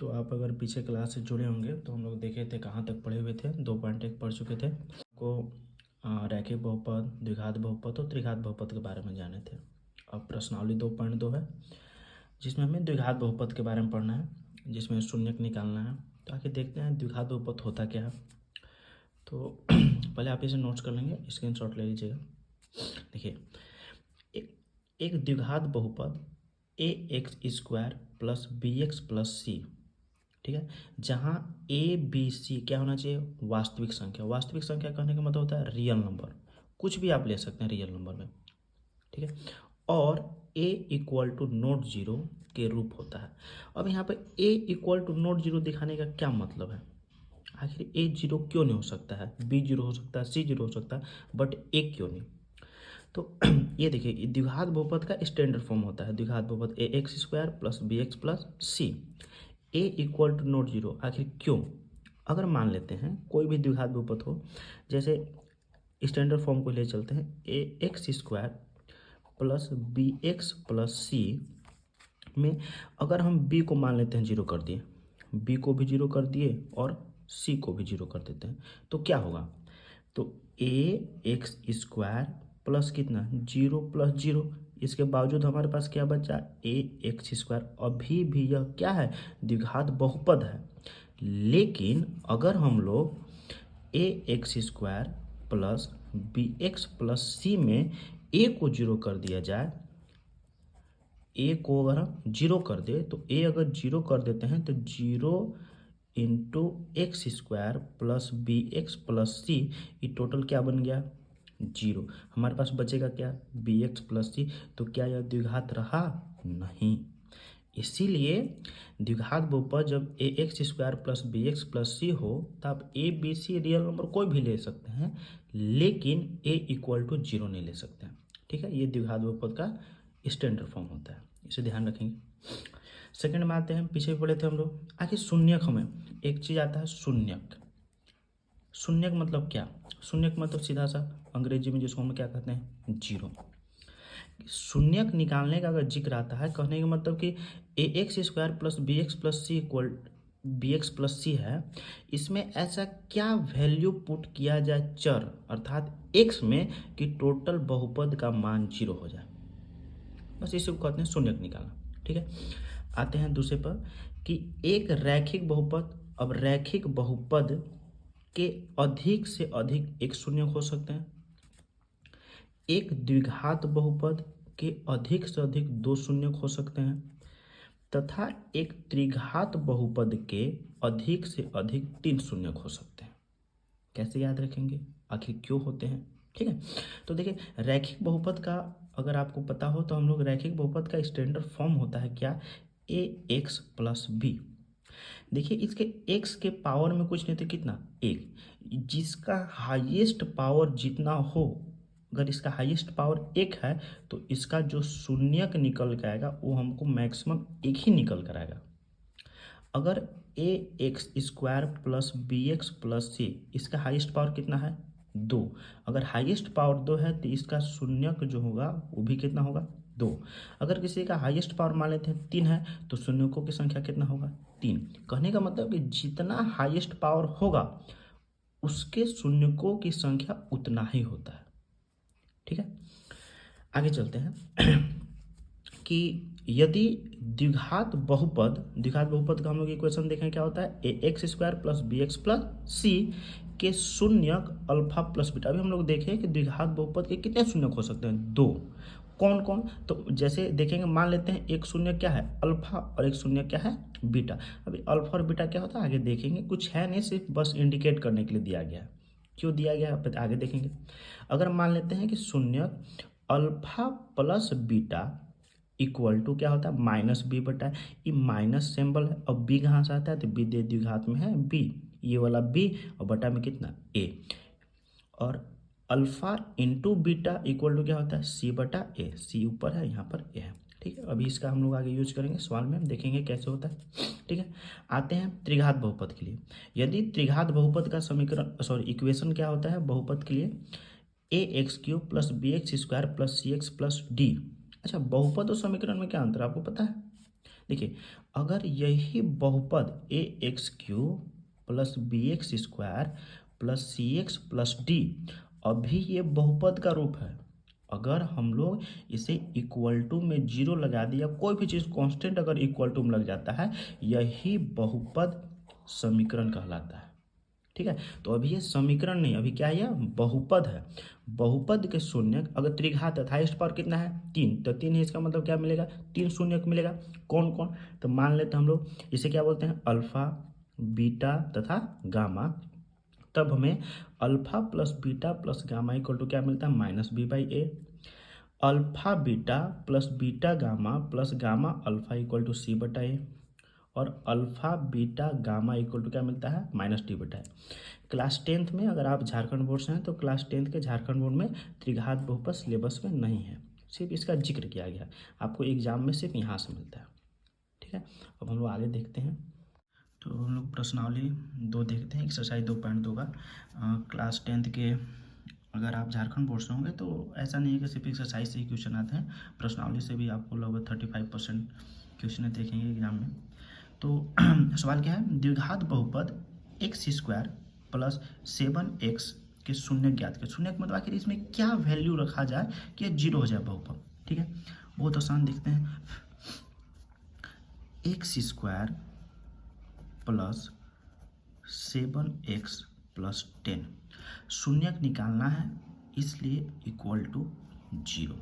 तो आप अगर पीछे क्लास से जुड़े होंगे तो हम लोग देखे थे कहाँ तक पढ़े हुए थे, 2.1 पढ़ चुके थे को रैखिक बहुपद, द्विघात बहुपद और त्रिघात बहुपद के बारे में जाने थे। अब प्रश्नावली 2.2 है जिसमें हमें द्विघात बहुपद के बारे में पढ़ना है, जिसमें शून्यक निकालना है। तो आगे देखते हैं द्विघात बहुपद होता क्या है। तो पहले आप इसे नोट्स कर लेंगे, स्क्रीनशॉट ले लीजिएगा। देखिए, एक द्विघात बहुपद a x square plus b x plus c, ठीक है, जहाँ ए बी सी क्या होना चाहिए, वास्तविक संख्या। वास्तविक संख्या कहने का मतलब होता है रियल नंबर, कुछ भी आप ले सकते हैं रियल नंबर में, ठीक है, और ए इक्वल टू नॉट जीरो के रूप होता है। अब यहाँ पे ए इक्वल टू नॉट जीरो दिखाने का क्या मतलब है, आखिर ए जीरो क्यों नहीं हो सकता है, बी जीरो हो सकता है, सी जीरो हो सकता है, बट ए क्यों नहीं। तो ये देखिए, द्विघात बहुपद का स्टैंडर्ड फॉर्म होता है द्विघात बहुपद a x square plus b x plus c, a equal to not zero. आखिर क्यों? अगर मान लेते हैं कोई भी द्विघात बहुपद हो, जैसे स्टैंडर्ड फॉर्म को ले चलते हैं, a x square plus b x plus c में अगर हम बी को मान लेते हैं जीरो कर दिए, बी को भी जीरो कर दिए और सी को भी जीरो कर देते हैं, तो क्या होगा, तो ए एक्स स्क्वायर प्लस कितना, जीरो प्लस जीरो, इसके बावजूद हमारे पास क्या बचा, ए एक्स स्क्वायर। अभी भी यह क्या है, द्विघात बहुपद है। लेकिन अगर हम लोग a x square plus b x plus c में ए को जीरो कर दिया जाए, ए को अगर हम जीरो कर दे, तो ए अगर जीरो कर देते हैं तो zero into x square plus b x plus c, ये टोटल क्या बन गया, जीरो। हमारे पास बचेगा क्या, बी एक्स प्लस सी। तो क्या यह द्विघात रहा, नहीं। इसीलिए द्विघात बहुपद जब a x square plus b x plus c हो, तब a b c real number कोई भी ले सकते हैं, लेकिन ए इक्वल टू जीरो नहीं ले सकते हैं, ठीक है। ये द्विघात बहुपद का स्टैंडर्ड फॉर्म होता है, इसे ध्यान रखेंगे। सेकंड में आते हैं, पीछे भी पढ़े थे हम लोग। आखिर शून्यक, हमें एक चीज आता है शून्यक। शून्यक मतलब क्या, शून्यक मतलब सीधा सा अंग्रेजी में जिसको हम क्या कहते हैं, जीरो। शून्यक निकालने का अगर जिक्र आता है, कहने का मतलब कि a x square plus b x plus c equal b x plus c है, इसमें ऐसा क्या वैल्यू पुट किया जाए चर अर्थात एक्स में कि टोटल बहुपद का मान जीरो हो जाए, बस इसी को कहते हैं शून्यक निकालना, ठीक है। आते हैं दूसरे पर कि एक रैखिक बहुपद, अब रैखिक बहुपद के अधिक से अधिक एक शून्यक हो सकते हैं, एक द्विघात बहुपद के अधिक से अधिक दो शून्यक हो सकते हैं, तथा एक त्रिघात बहुपद के अधिक से अधिक तीन शून्यक हो सकते हैं। कैसे याद रखेंगे, आखिर क्यों होते हैं, ठीक है। तो देखिए, रैखिक बहुपद का अगर आपको पता हो तो हम लोग रैखिक बहुपद का स्टैंडर्ड फॉर्म होता है क्या, ए एक्स प्लस बी। देखिए, इसके एक्स के पावर में कुछ नहीं तो कितना, एक, जिसका हाईएस्ट पावर जितना हो, अगर इसका हाईएस्ट पावर एक है तो इसका जो शून्यक निकल के आएगा वो हमको मैक्सिमम एक ही निकल कर आएगा। अगर a x square plus b x plus c, इसका हाईएस्ट पावर कितना है, दो, अगर हाईएस्ट पावर दो है तो इसका शून्यक जो होगा वो भी कितना होगा, दो। अगर किसी का हाईएस्ट पावर मान लेते हैं तीन है तो शून्यकों की संख्या कितना होगा, तीन। कहने का मतलब कि जितना हाईएस्ट पावर होगा उसके शून्यकों की संख्या उतना ही होता है, ठीक है। आगे चलते हैं कि यदि द्विघात बहुपद का हम लोग इक्वेशन देखें क्या होता है, a x square plus b x plus c के शून्यक अल्फा प्लस बीटा। अभी हम लोग देखें कि द्विघात बहुपद के कितने शून्यक हो सकते हैं, दो। कौन कौन, तो जैसे देखेंगे, मान लेते हैं एक शून्य क्या है अल्फा और एक शून्य क्या है बीटा। अभी अल्फा और बीटा क्या होता है आगे देखेंगे, कुछ है नहीं, सिर्फ बस इंडिकेट करने के लिए दिया गया है। क्यों दिया गया है आगे देखेंगे। अगर मान लेते हैं कि शून्य alpha plus beta equal to क्या होता है, माइनस बी बटा, ये माइनस सिंबल है, और बी कहाँ से आता है, तो बी दे द्विघात में है बी, ये वाला बी और बटा में कितना ए, और alpha into beta equal to क्या होता है, सी बटा ए, सी ऊपर है यहाँ पर ए है, ठीक है। अभी इसका हम लोग आगे यूज करेंगे, सवाल में देखेंगे कैसे होता है, ठीक है। आते हैं त्रिघात बहुपद के लिए। यदि त्रिघात बहुपद का समीकरण इक्वेशन क्या होता है बहुपद के लिए, a x cube plus b x square plus c x plus d. अच्छा, बहुपद और समीकरण में क्या अंतर आपको पता है, देखिए अगर यही बहुपद a x cube plus b x square plus c x plus d अभी ये बहुपद का रूप है, अगर हम लोग इसे इक्वल टू में जीरो लगा दिया, कोई भी चीज़ कांस्टेंट अगर इक्वल टू में लग जाता है, यही बहुपद समीकरण कहलाता है। ठीक है, तो अभी ये समीकरण नहीं, अभी क्या है, यह बहुपद है। बहुपद के शून्य अगर त्रिघात है, हाईएस्ट पावर कितना है 3, तो 3 है, इसका मतलब क्या मिलेगा 3 शून्य मिलेगा। कौन कौन, तो मान लेते हैं हम लोग इसे क्या बोलते हैं अल्फा बीटा तथा गामा। तब हमें alpha plus beta plus gamma equal to क्या मिलता है -b/a। Alpha beta plus beta gamma plus gamma alpha equal to c/a। और alpha beta gamma equal to क्या मिलता है -d/a। क्लास 10th में अगर आप झारखंड बोर्ड से हैं तो क्लास 10th के झारखंड बोर्ड में त्रिघात बहुपद सिलेबस में नहीं है, सिर्फ इसका जिक्र किया गया है, आपको एग्जाम में सिर्फ यहाँ से मिलता है। ठीक है, अब हम लोग आगे देखते हैं। तो हम लोग प्रश्नावली 2 देखते हैं, एक्सरसाइज 2.2 का। क्लास 10th के अगर आप झारखंड बोर्ड से होंगे तो ऐसा नहीं है कि सिर्फ एक्सरसाइज से ही क्वेश्चन आते हैं, प्रश्नावली से भी आपको लगभग 35% क्वेश्चन देखेंगे एग्जाम में। तो सवाल क्या है, द्विघात बहुपद एक्स स्क्वायर प्लस 7x के शून्य ज्ञात के। शून्य मतलब आखिर इसमें क्या वैल्यू रखा जाए कि जीरो हो जाए बहुपद। ठीक है, बहुत आसान देखते हैं। एक्स स्क्वायर प्लस 7x प्लस 10 शून्य निकालना है, इसलिए इक्वल टू 0।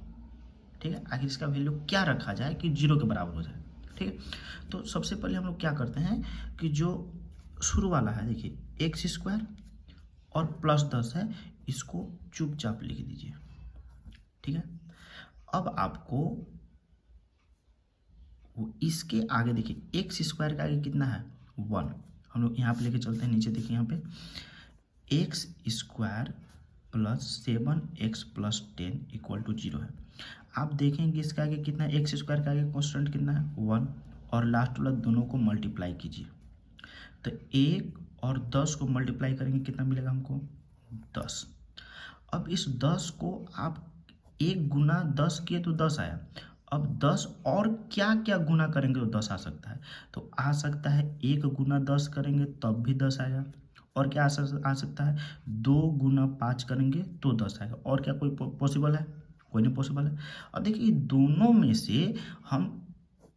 ठीक है, आखिर इसका वैल्यू क्या रखा जाए कि 0 के बराबर हो जाए। ठीक है, तो सबसे पहले हम लोग क्या करते हैं कि जो शुरू वाला है, देखिए एक्स स्क्वायर और प्लस 10 है, इसको चुपचाप लिख दीजिए। ठीक है, अब आपको वो इसके आगे देखिए एक्स स्क्वायर का आगे कितना है 1, हम लोग यहाँ पे लेके चलते हैं नीचे। देखिए यहाँ पे एक्स स्क्वायर प्लस 7x प्लस 10 इक्वल टू 0 है। आप देखेंगे इसका आगे कितना है, एक्स स्क्वायर का आगे कॉन्स्टेंट कितना है 1, और लास्ट वाला दोनों को मल्टीप्लाई कीजिए, तो 1 और 10 को मल्टीप्लाई करेंगे कितना मिलेगा हमको 10। अब इस 10 को आप 1 गुना 10 किए तो 10 आया। अब 10 और क्या क्या गुना करेंगे तो 10 आ सकता है, तो आ सकता है 1 गुना 10 करेंगे तब भी 10 आएगा, और क्या आ सकता है 2 गुना 5 करेंगे तो 10 आएगा, और क्या कोई पॉसिबल है, कोई नहीं पॉसिबल है। और देखिए दोनों में से हम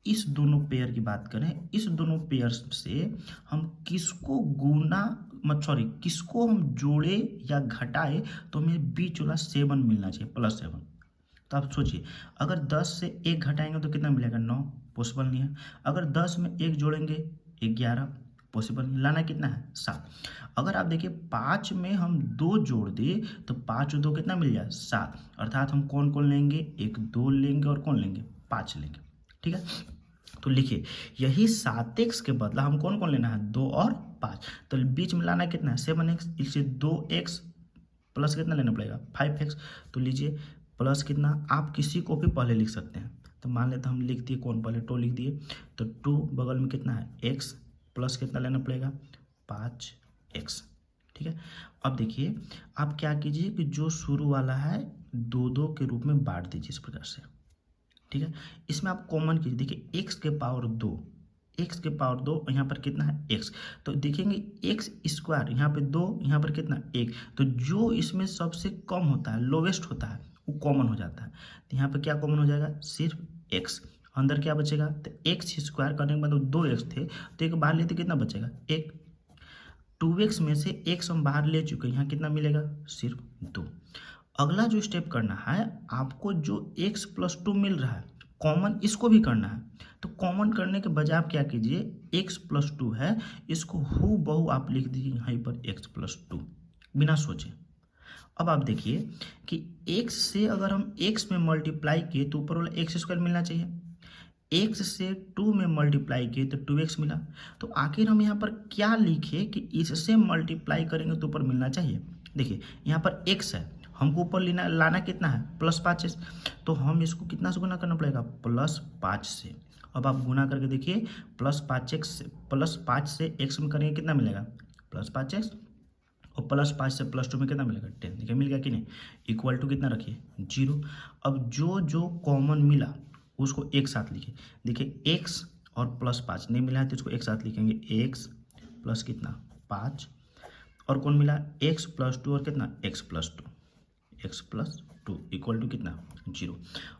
इस दोनों पेयर की बात करें, इस दोनों पेयर से हम किसको गुना सॉरी किसको हम जोड़े या घटाए तो हमें बीच वाला 7 मिलना चाहिए +7। तो आप सोचिए अगर 10 से 1 घटाएंगे तो कितना मिलेगा 9, पॉसिबल नहीं है। अगर 10 में 1 जोड़ेंगे 11, पॉसिबल नहीं। लाना कितना है 7। अगर आप देखिए 5 में हम 2 जोड़ दे तो 5 और 2 कितना मिल जाए 7, अर्थात हम कौन कौन लेंगे, 1 2 लेंगे और कौन लेंगे 5 लेंगे। ठीक है, तो लिखिए यही 7x के बदला हम कौन कौन लेना है 2 और 5, तो बीच में लाना कितना है 7x, इसलिए 2x प्लस कितना लेना पड़ेगा 5x। तो लीजिए प्लस कितना, आप किसी को भी पहले लिख सकते हैं, तो मान लेते हम लिख दिए कौन पहले 2 लिख दिए, तो 2 बगल में कितना है x प्लस कितना लेना पड़ेगा 5x। ठीक है, अब देखिए आप क्या कीजिए कि जो शुरू वाला है 2 के रूप में बांट दीजिए इस प्रकार से। ठीक है, इसमें आप कॉमन कीजिए, देखिए x के पावर 2, x के पावर 2, यहाँ पर कितना है x, तो देखेंगे एक्स स्क्वायर यहाँ पे 2, यहाँ पर कितना 1, तो जो इसमें सबसे कम होता है लोवेस्ट होता है वो कॉमन हो जाता है, तो यहाँ पे क्या कॉमन हो जाएगा सिर्फ x, अंदर क्या बचेगा, तो एक्स स्क्वायर करने के बाद 2x थे तो एक बाहर लेते कितना बचेगा 1, 2x में से x हम बाहर ले चुके हैं, यहाँ कितना मिलेगा सिर्फ 2। अगला जो स्टेप करना है आपको, जो x प्लस 2 मिल रहा है कॉमन इसको भी करना है, तो कॉमन करने के बजाय आप क्या कीजिए x प्लस 2 है इसको हूबहू आप लिख दीजिए यहाँ पर x प्लस 2 बिना सोचे। अब आप देखिए कि x से अगर हम x में मल्टीप्लाई किए तो ऊपर वाला एक्स स्क्वायर मिलना चाहिए, x से 2 में मल्टीप्लाई किए तो 2x मिला, तो आखिर हम यहाँ पर क्या लिखे कि इससे मल्टीप्लाई करेंगे तो ऊपर मिलना चाहिए। देखिए यहाँ पर x है, हमको ऊपर लाना कितना है +5, तो हम इसको कितना से गुना करना पड़ेगा +5 से। अब आप गुना करके देखिए +5x से +5 से x में करेंगे कितना मिलेगा +5x, और +5 से +2 में कितना मिलेगा 10। देखिए मिल गया कि नहीं, इक्वल टू कितना रखिए 0। अब जो जो कॉमन मिला उसको एक साथ लिखिए, देखिए x और +5 नहीं मिला है तो इसको एक साथ लिखेंगे x प्लस कितना 5 और कौन मिला x प्लस 2 और कितना x प्लस 2 इक्वल टू कितना 0।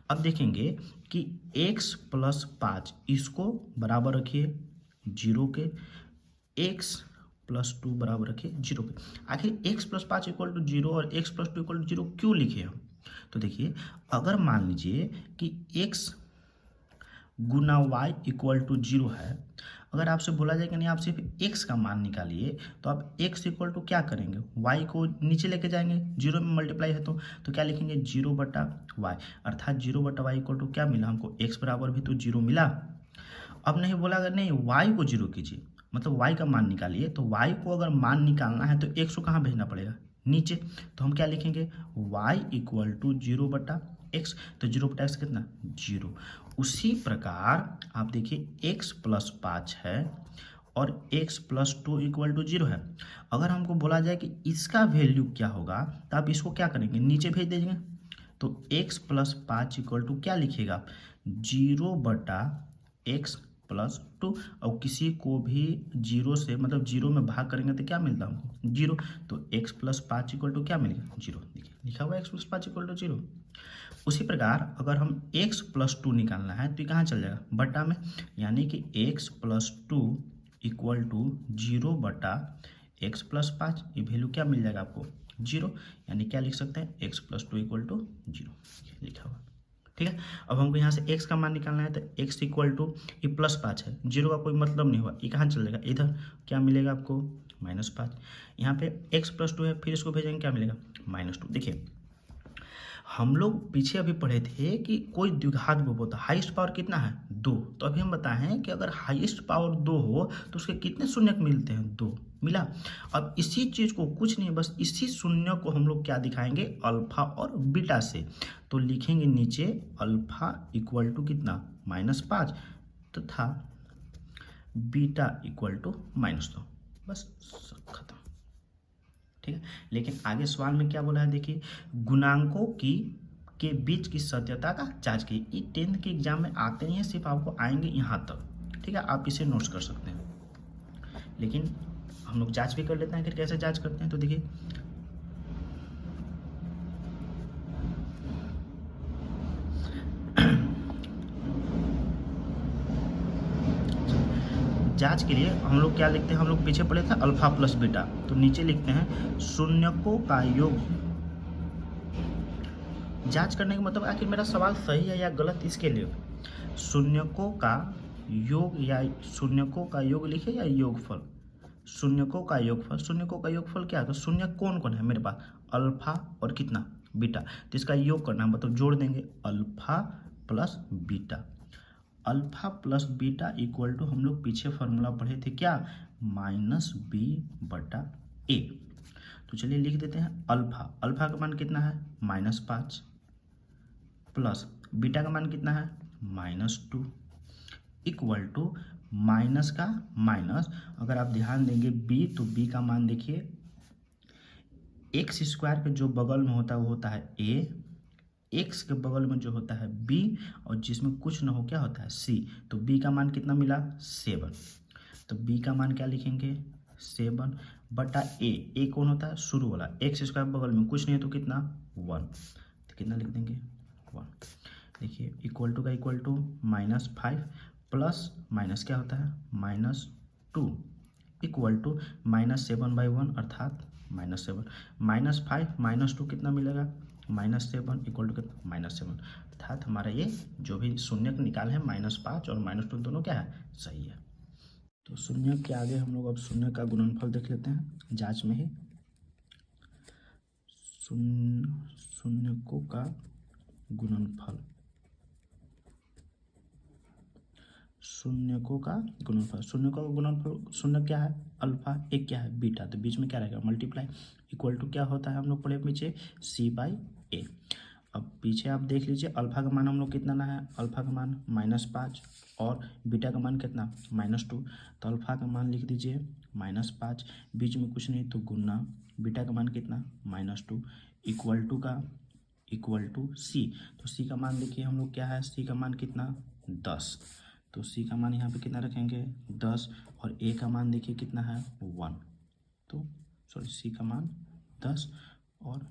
अब देखेंगे कि x प्लस 5 इसको बराबर रखिए 0 के, x प्लस 2 बराबर रखिए 0 के। आखिर x प्लस 5 इक्वल टू 0 और x प्लस 2 इक्वल टू 0 क्यों लिखे हम? तो देखिए अगर मान लीजिए कि x गुना y इक्वल टू 0 है, अगर आपसे बोला जाए कि नहीं आप सिर्फ x का मान निकालिए तो आप x इक्वल टू क्या करेंगे y को नीचे लेके जाएंगे, 0 में मल्टीप्लाई है तो क्या लिखेंगे 0/y, अर्थात 0/y इक्वल टू क्या मिला हमको x बराबर भी तो 0 मिला। अब नहीं बोला अगर नहीं y को 0 कीजिए, मतलब y का मान निकालिए, तो y को अगर मान निकालना है तो x को कहाँ भेजना पड़ेगा नीचे, तो हम क्या लिखेंगे y इक्वल टू 0/x, तो 0/x कितना 0। उसी प्रकार आप देखिए x प्लस 5 है और x प्लस 2 इक्वल टू 0 है। अगर हमको बोला जाए कि इसका वैल्यू क्या होगा तो आप इसको क्या करेंगे नीचे भेज दीजिएगा, तो x प्लस 5 इक्वल टू क्या लिखिएगा 0/x प्लस 2, और किसी को भी 0 से मतलब 0 में भाग करेंगे तो क्या मिलता है हमको 0, तो x प्लस 5 इक्वल टू क्या मिलेगा 0। देखिए लिखा हुआ x प्लस 5 इक्वल टू 0। उसी प्रकार अगर हम x प्लस 2 निकालना है तो ये कहाँ चल जाएगा बटा में, यानी कि x प्लस 2 इक्वल टू 0/x प्लस 5, ये वैल्यू क्या मिल जाएगा आपको 0, यानी क्या लिख सकते हैं x प्लस 2 इक्वल टू 0 लिखा हुआ। ठीक है, अब हमको यहाँ से x का मान निकालना है तो x इक्वल टू ये +5 है, 0 का कोई मतलब नहीं हुआ, ये कहाँ चल जाएगा इधर, क्या मिलेगा आपको -5। यहाँ पे x प्लस 2 है, फिर इसको भेजेंगे क्या मिलेगा -2। देखिए हम लोग पीछे अभी पढ़े थे कि कोई द्विघात बहुपद हाईएस्ट पावर कितना है 2, तो अभी हम बताए हैं कि अगर हाईएस्ट पावर 2 हो तो उसके कितने शून्यक मिलते हैं 2 मिला। अब इसी चीज़ को कुछ नहीं बस इसी शून्य को हम लोग क्या दिखाएंगे अल्फा और बीटा से, तो लिखेंगे नीचे अल्फा इक्वल टू कितना -5 तथा बीटा इक्वल टू -2, बस खत्म। ठीक है, लेकिन आगे सवाल में क्या बोला है देखिए गुणांकों की के बीच की सत्यता का जांच की। ये 10th के एग्जाम में आते नहीं है, सिर्फ आपको आएंगे यहाँ तक। ठीक है, आप इसे नोट्स कर सकते हैं, लेकिन हम लोग जांच भी कर लेते हैं कि कैसे जांच करते हैं। तो देखिए जांच के लिए हम लोग क्या लिखते हैं, हम लोग पीछे पढ़े थे अल्फा प्लस बीटा, तो नीचे लिखते हैं शून्यकों का योग। जांच करने का मतलब आखिर मेरा सवाल सही है या गलत, इसके लिए शून्यकों का योग या शून्यकों का योग लिखे या योगफल, शून्यकों का योगफल। शून्यकों का योगफल क्या है, तो शून्य कौन कौन है मेरे पास अल्फा और कितना बीटा, तो इसका योग करना मतलब जोड़ देंगे alpha plus beta. Alpha plus beta equal to हम लोग पीछे फार्मूला पढ़े थे क्या -b/a। तो चलिए लिख देते हैं अल्फा का मान कितना है -5 प्लस बीटा का मान कितना है -2 इक्वल टू माइनस का माइनस, अगर आप ध्यान देंगे b तो b का मान देखिए एक्स स्क्वायर के जो बगल में होता है वो होता है a, x के बगल में जो होता है b और जिसमें कुछ ना हो क्या होता है c, तो b का मान कितना मिला 7, तो b का मान क्या लिखेंगे 7/a कौन होता है शुरू वाला, एक्स स्क्वायर बगल में कुछ नहीं है तो कितना 1, तो कितना लिख देंगे 1। देखिए इक्वल टू का इक्वल टू -5 प्लस माइनस क्या होता है -2 इक्वल टू -7/1 अर्थात -7, -5 -2 कितना मिलेगा -7 इक्वल टू कितना -7, अर्थात हमारा ये जो भी शून्यक निकाल है -5 और -2 दोनों क्या है सही है। तो शून्य के आगे हम लोग अब शून्य का गुणनफल देख लेते हैं जांच में ही। शून्यकों का गुणनफल, शून्यकों का गुणनफल, शून्यकों का गुणनफल शून्य क्या है अल्फा, एक क्या है बीटा, तो बीच में क्या रहेगा मल्टीप्लाई इक्वल टू क्या होता है हम लोग पढ़े पीछे c/a। अब पीछे आप देख लीजिए अल्फा का मान हम लोग कितना ना है, अल्फा का मान -5 और बीटा का मान कितना -2, तो अल्फा का मान लिख दीजिए -5, बीच में कुछ नहीं तो गुना बीटा का मान कितना -2 इक्वल टू सी, तो सी का मान देखिए हम लोग क्या है सी का मान कितना 10, तो सी का मान यहाँ पे कितना रखेंगे 10 और ए का मान देखिए कितना है 1, तो सॉरी सी का मान 10 और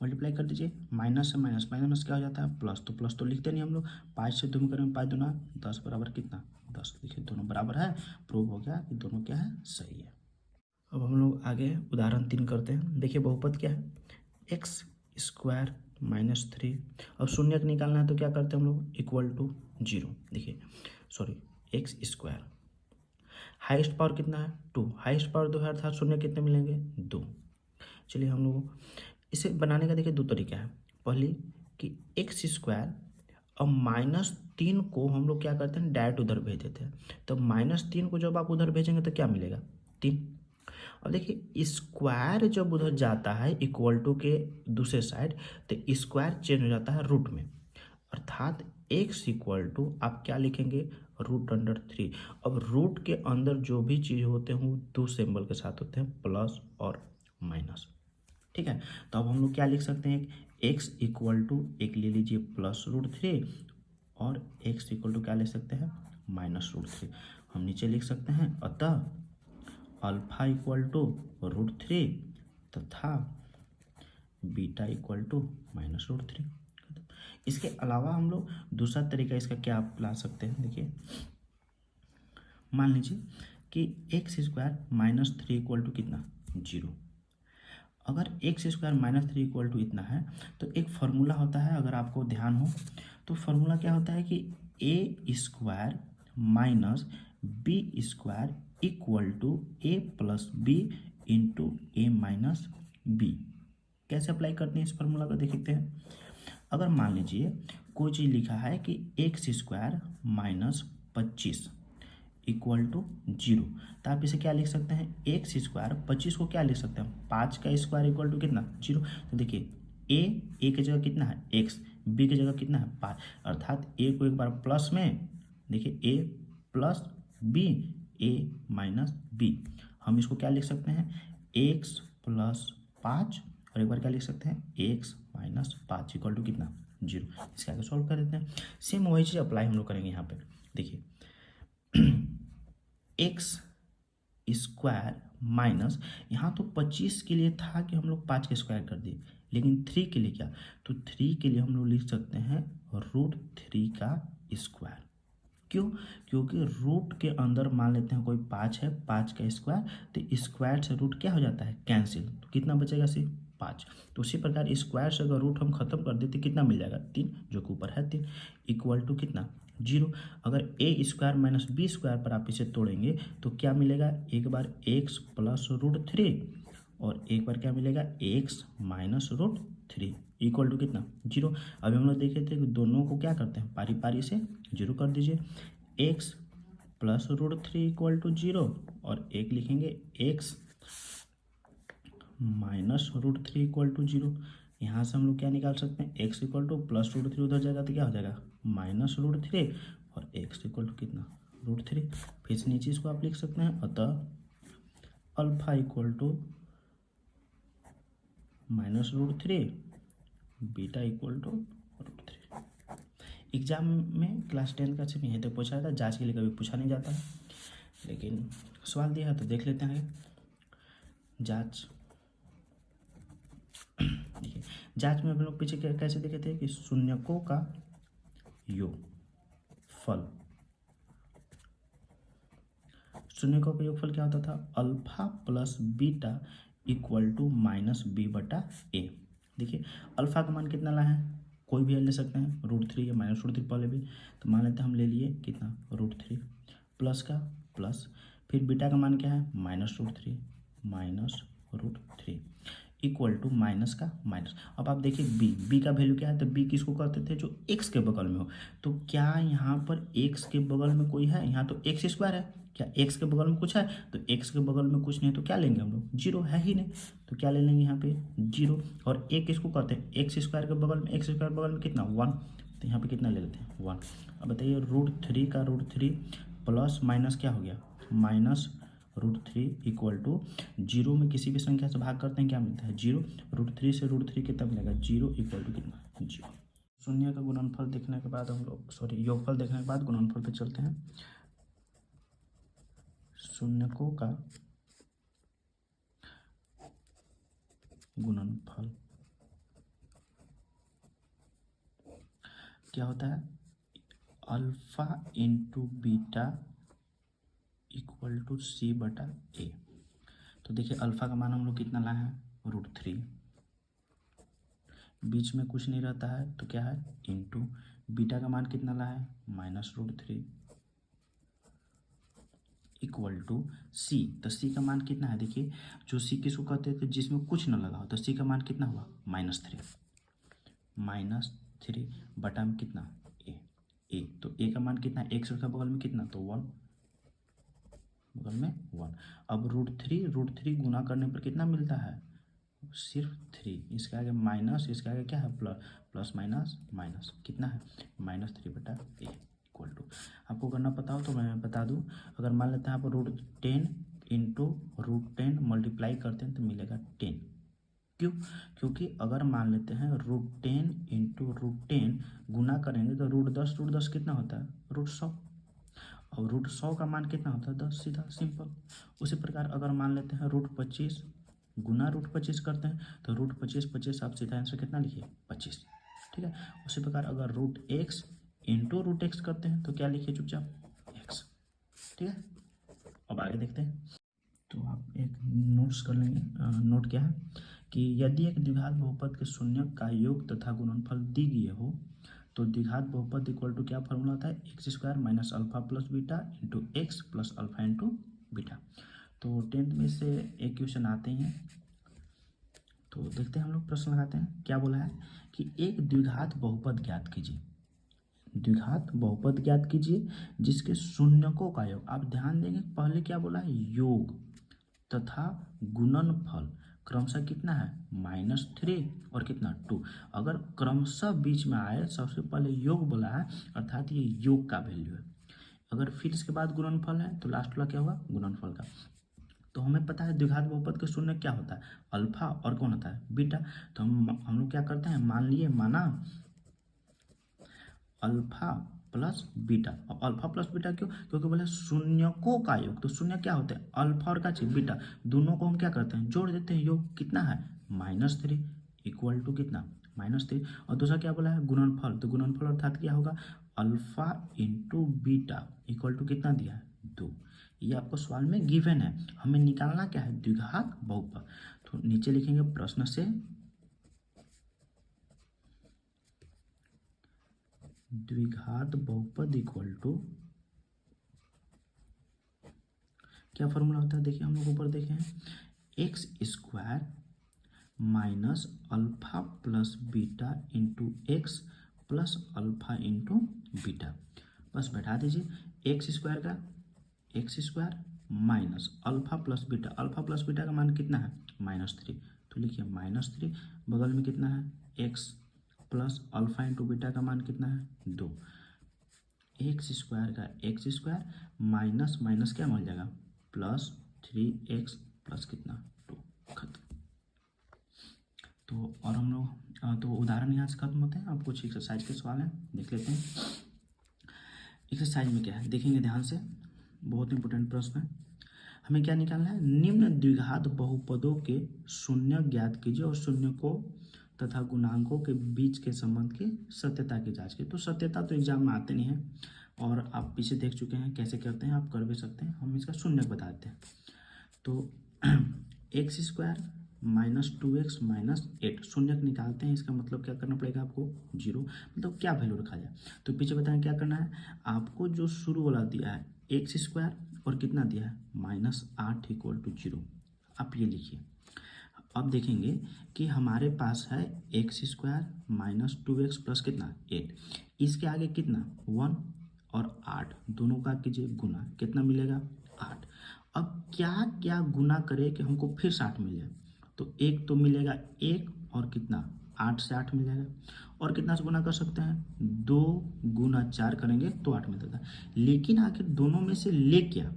मल्टीप्लाई कर दीजिए, माइनस से माइनस माइनस क्या हो जाता है प्लस, तो प्लस तो लिखते नहीं हम लोग, 5 से दोनों करेंगे 5 दूना 10 बराबर कितना 10, देखिए दोनों बराबर है, प्रूव हो गया कि दोनों क्या है सही है। अब हम लोग आगे उदाहरण 3 करते हैं। देखिए बहुपद क्या है एक्स स्क्वायर -3, अब शून्य निकालना है तो क्या करते हैं हम लोग इक्वल टू 0, देखिए sorry x square, highest power कितना है 2, हाईएस्ट पावर 2 है अर्थात शून्य कितने मिलेंगे 2। चलिए हम लोग इसे बनाने का देखिए दो तरीका है, पहली कि एक्स स्क्वायर और -3 को हम लोग क्या करते हैं डायरेक्ट उधर भेज देते हैं, तो -3 को जब आप उधर भेजेंगे तो क्या मिलेगा 3। अब देखिए स्क्वायर जब उधर जाता है इक्वल टू के दूसरे साइड तो स्क्वायर चेंज हो जाता है रूट में, अर्थात एक्स इक्वल टू आप क्या लिखेंगे √3। अब रूट के अंदर जो भी चीज़ होते हैं वो दो सिंबल के साथ होते हैं प्लस और माइनस, ठीक है। तो अब हम लोग क्या लिख सकते हैं एक्स इक्वल टू एक ले लीजिए +√3 और एक्स इक्वल टू क्या ले सकते हैं -√3, हम नीचे लिख सकते हैं अतः अल्फा इक्वल टू √3 तथा बीटा इक्वल टू -√3। इसके अलावा हम लोग दूसरा तरीका इसका क्या ला सकते हैं, देखिए मान लीजिए कि एक्स स्क्वायर -3 इक्वल टू कितना 0, अगर एक्स स्क्वायर -3 इक्वल टू इतना है तो एक फार्मूला होता है, अगर आपको ध्यान हो तो फार्मूला क्या होता है कि a square minus b square equal to a plus b into a minus b. कैसे अप्लाई करते हैं इस फार्मूला को देखते हैं। अगर मान लीजिए कोई चीज़ लिखा है कि एक्स स्क्वायर -25 इक्वल टू 0, तो आप इसे क्या लिख सकते हैं एक्स स्क्वायर 25 को क्या लिख सकते हैं 5 का स्क्वायर इक्वल टू कितना 0। तो देखिए ए की जगह कितना है एक्स, बी की जगह कितना है 5, अर्थात ए को एक बार प्लस में देखिए ए प्लस बी ए माइनस बी, हम इसको क्या लिख सकते हैं एक्स प्लस 5 और एक बार क्या लिख सकते हैं एक्स माइनस 5 इक्वल टू कितना 0। इसके आगे सॉल्व कर देते हैं, सेम वही चीज़ अप्लाई हम लोग करेंगे यहाँ पे। देखिए एक्स स्क्वायर माइनस, यहाँ तो 25 के लिए था कि हम लोग 5 के स्क्वायर कर दिए, लेकिन 3 के लिए क्या, तो 3 के लिए हम लोग लिख सकते हैं √3 का स्क्वायर। क्यों, क्योंकि रूट के अंदर मान लेते हैं कोई 5 है, 5 का स्क्वायर, तो स्क्वायर से रूट क्या हो जाता है कैंसिल, तो कितना बचेगा सिर्फ 5। तो उसी प्रकार स्क्वायर से अगर रूट हम खत्म कर देते कितना मिल जाएगा 3, जो कि ऊपर है 3 इक्वल टू कितना 0। अगर ए स्क्वायर माइनस बी स्क्वायर पर आप इसे तोड़ेंगे तो क्या मिलेगा, एक बार एक्स प्लस √3 और एक बार क्या मिलेगा एक्स माइनस √3 इक्वल टू कितना 0। अभी हम लोग देखे थे कि दोनों को क्या करते हैं पारी पारी से 0 कर दीजिए, एक्स प्लस √3 इक्वल टू 0 और एक लिखेंगे एक्स माइनस √3 इक्वल टू 0। यहाँ से हम लोग क्या निकाल सकते हैं एक्स इक्वल टू +√3 उधर जाएगा तो क्या हो जाएगा -√3 और एक्स इक्वल टू कितना √3। फिर से नीचे इसको आप लिख सकते हैं अतः alpha equal to -√3 beta equal to √3। Exam में क्लास 10 का सिर्फ यहीं तक पूछा जाता है, जांच के लिए कभी पूछा नहीं जाता है, लेकिन सवाल दिया है तो देख लेते हैं। जांच देखिए, जांच में हम लोग पीछे कैसे देखे थे कि शून्यकों का योगफल, शून्यकों का योगफल क्या होता था alpha plus beta equal to -b/a। देखिए अल्फा का मान कितना ला है, कोई भी ले सकते हैं √3 या -√3 पहले भी, तो मान लेते हैं हम ले लिए कितना √3 प्लस का प्लस, फिर बीटा का मान क्या है -√3 इक्वल टू माइनस का माइनस। अब आप देखिए बी का वैल्यू क्या है, तो बी किसको करते थे जो एक्स के बगल में हो, तो क्या यहाँ पर एक्स के बगल में कोई है, यहाँ तो एक्स स्क्वायर है, क्या एक्स के बगल में कुछ है, तो एक्स के बगल में कुछ नहीं तो क्या लेंगे हम लोग 0 है ही नहीं, तो क्या ले लेंगे यहाँ पे 0। और एक किसको करते हैं एक्स स्क्वायर के बगल में, एक्स स्क्वायर बगल में कितना 1, तो यहाँ पे कितना ले लेते हैं 1। अब बताइए √3 का √3 प्लस माइनस क्या हो गया -√3 इक्वल टू 0 में किसी भी संख्या से भाग करते हैं क्या मिलता है 0, √3 से √3 कितना मिलेगा 0 इक्वल टू कितना 0। शून्य का गुणनफल देखने के बाद हम लोग योगफल देखने के बाद गुणनफल पे चलते हैं। शून्यकों का गुणनफल क्या होता है? Alpha into beta equal to c बटा ए। तो देखिए अल्फा का मान हम लोग कितना लाए हैं? √3। बीच में कुछ नहीं रहता है तो क्या है? इंटू बीटा का मान कितना लाए हैं? -√3 इक्वल टू सी। तो सी का मान कितना है? देखिए जो सी किसको कहते हैं? तो जिसमें कुछ न लगा हो। तो सी का मान कितना हुआ? -3 बटा में कितना? ए। तो ए का मान कितना है? एक्स का बगल में कितना? तो 1, बगल में 1। अब √3 गुना करने पर कितना मिलता है? सिर्फ 3। इसके आगे माइनस, इसके आगे क्या है? प्लस माइनस माइनस कितना है? -3 बटा ए इक्वल टू। आपको करना पता हो तो मैं बता दूं। अगर मान लेते हैं आप √10 इंटू √10 मल्टीप्लाई करते हैं तो मिलेगा 10। क्यों? क्योंकि अगर मान लेते हैं √10 इंटू √10 गुना करेंगे तो √10 कितना होता है? √100। और √100 का मान कितना होता है? 10। सीधा सिंपल। उसी प्रकार अगर मान लेते हैं √25 गुना √25 करते हैं तो √25 आप सीधा आंसर कितना लिखिए? 25। ठीक है। उसी प्रकार अगर √x इंटू √x करते हैं तो क्या लिखिए? चुपचाप x। ठीक है। अब आगे देखते हैं। तो आप एक नोट्स कर लेंगे। नोट क्या है कि यदि एक द्विघात बहुपद के शून्यक का योग तथा गुणनफल दी गई हो तो द्विघात बहुपद इक्वल टू क्या फॉर्मूला होता है? x² minus alpha plus beta into x plus alpha into beta. तो 10th में से एक क्वेश्चन आते हैं। तो देखते हैं हम लोग प्रश्न लगाते हैं। क्या बोला है कि एक द्विघात बहुपद ज्ञात कीजिए। द्विघात बहुपद ज्ञात कीजिए जिसके शून्यकों का योग। आप ध्यान देंगे पहले क्या बोला है? योग तथा गुणनफल क्रमशः कितना है? -3 और कितना? 2। अगर क्रमशः बीच में आए, सबसे पहले योग बोला है अर्थात ये योग का वैल्यू है। अगर फिर इसके बाद गुणनफल है तो लास्ट वाला क्या होगा? गुणनफल का। तो हमें पता है द्विघात बहुपद के शून्य क्या होता है? अल्फा और कौन होता है? बीटा। तो हम लोग क्या करते हैं? माना अल्फा प्लस बीटा। और अल्फा प्लस बीटा क्यों? क्योंकि बोले शून्यकों का योग। तो शून्य क्या होते हैं? अल्फा और क्या चाहिए? बीटा। दोनों को हम क्या करते हैं? जोड़ देते हैं। योग कितना है? -3 इक्वल टू कितना? -3। और दूसरा क्या बोला है? गुणनफल। तो गुणनफल अर्थात क्या होगा? Alpha into beta equal to कितना दिया है? 2। ये आपको सवाल में गिवन है। हमें निकालना क्या है? द्विघात बहुपद। तो नीचे लिखेंगे प्रश्न से द्विघात बहुपद इक्वल टू क्या फॉर्मूला होता है? देखिए हम लोग ऊपर देखे हैं x² minus alpha plus beta into x plus alpha into beta. बस बैठा दीजिए। x² minus alpha plus beta. Alpha plus beta का मान कितना है? -3। तो लिखिए -3 बगल में कितना है? x plus alpha into beta का मान कितना है? 2। x² का x² माइनस माइनस क्या मिल जाएगा? +3x प्लस कितना? 2। खत्म। तो और हम लोग तो उदाहरण यहाँ से खत्म होते हैं। अब कुछ एक्सरसाइज के सवाल हैं, देख लेते हैं। एक्सरसाइज में क्या है देखेंगे ध्यान से, बहुत इंपॉर्टेंट प्रश्न है। हमें क्या निकालना है? निम्न द्विघात बहुपदों के शून्य ज्ञात कीजिए और शून्यकों तथा गुणांकों के बीच के संबंध की सत्यता की जांच कीजिए। तो सत्यता तो एग्जाम में आते नहीं है और आप पीछे देख चुके हैं कैसे करते हैं, आप कर भी सकते हैं। हम इसका शून्य बता देते हैं। तो x² माइनस 2x माइनस 8 शून्यक निकालते हैं। इसका मतलब क्या करना पड़ेगा आपको? 0। मतलब क्या वैल्यू रखा जाए? तो पीछे बताएं क्या करना है आपको। जो शुरू वाला दिया है x² और कितना दिया है? -8 इक्वल टू 0। आप ये लिखिए। अब देखेंगे कि हमारे पास है x² माइनस 2x प्लस कितना? 8। इसके आगे कितना? 1 और 8 दोनों का कीजिए गुना, कितना मिलेगा? 8। अब क्या क्या गुना करें कि हमको फिर 60 मिल जाए? तो एक तो मिलेगा 1 और कितना? 8 से 8 मिल जाएगा। और कितना से गुना कर सकते हैं? 2 गुना 4 करेंगे तो 8 मिलता था। लेकिन आखिर दोनों में से ले क्या?